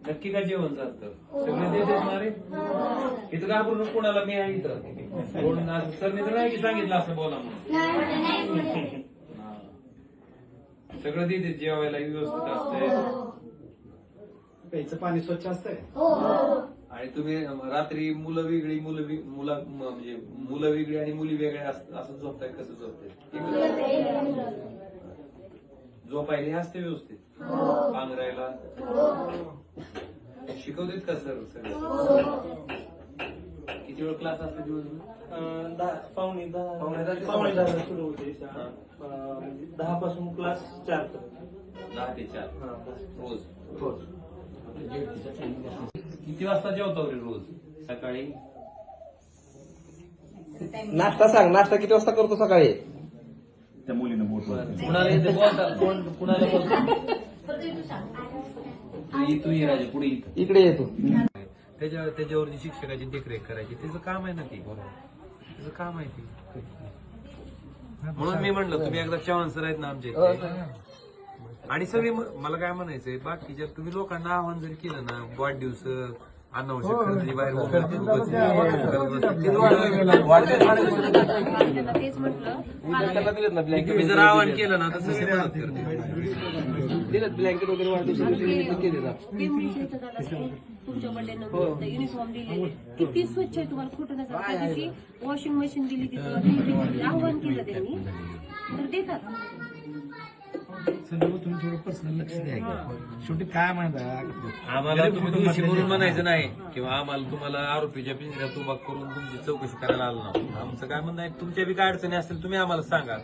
नक्की का जेवण चालतं सगळे देतात मारे इथं घाबरून कोणाला मी आहे इथं सरने तर नाही की सांगितलं असं बोला म्हणून सगळं देते जेवायला व्यवस्थित असतंय प्यायचं पाणी स्वच्छ असतंय आणि तुम्ही रात्री मुलं वेगळी म्हणजे मुलं वेगळी आणि मुली वेगळ्या असं झोपताय कसं झोपताय झोपायला असते व्यवस्थित पांघरायला शिकवतेत का सर सगळं किती वेळ क्लास असतो दिवसभर पावणे 10 सुरू होते 10 पासून क्लास 4 10 ते 4 रोज किती वाजता जेवतो रे रोज सकाळी नाश्ता सांग नाश्ता किती वाजता करतो सकाळी त्या मुलीनं बोट कुणाला येते बोलतात कोण कुणाला बोलतात तू ये राजा पुढे इकडे येतो त्याच्यावरती शिक्षकाची देखरेख करायची त्याचं काम आहे ना ती त्याचं काम आहे ती म्हणून मी म्हणलं तुम्ही एकदा चव्हाण सर आहेत ना आमचे आणि सगळे मला काय म्हणायचंय बाकी जर तुम्ही लोकांना आव्हान जरी केलं ना वाढदिवस अनावश्यक खरेदी बाहेर तुम्ही जर आवाहन केलं ना तर सगळे मदत करते ब्लँकेट वगैरे वाढदिवसानिमित्त केले तुमच्या बर्थडे युनिफॉर्म दिलेले किती स्वच्छ आहे तुम्हाला खोटं नाही सांगत. त्या दिवशी वॉशिंग मशीन दिली तिथं आव्हान केलं त्यांनी तर देतात तुम्ही थोडं पर्सनल लक्ष द्या शेवटी काय माहिती आम्हाला तुम्ही दोषी म्हणून म्हणायचं नाही किंवा आम्हाला तुम्हाला आरोपीच्या पिंजऱ्यात उभा करून तुमची चौकशी करायला आलो ना आमचं काय म्हणणं आहे तुमच्या बी काय अडचणी असतील तुम्ही आम्हाला सांगा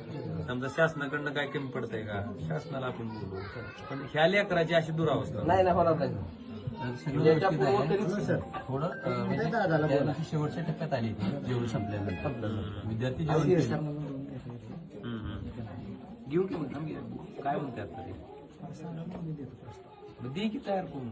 समजा शासनाकडनं काय कमी पडतंय का शासनाला आपण बोलू पण ह्या लेकराची अशी दुरावस्था नाही ना होणार नाही थोडं म्हणजे शेवटच्या टप्प्यात आली जेवण संपल्यानंतर विद्यार्थी जेवण घेऊ की मग काय म्हणतात तरी दे की तयार करून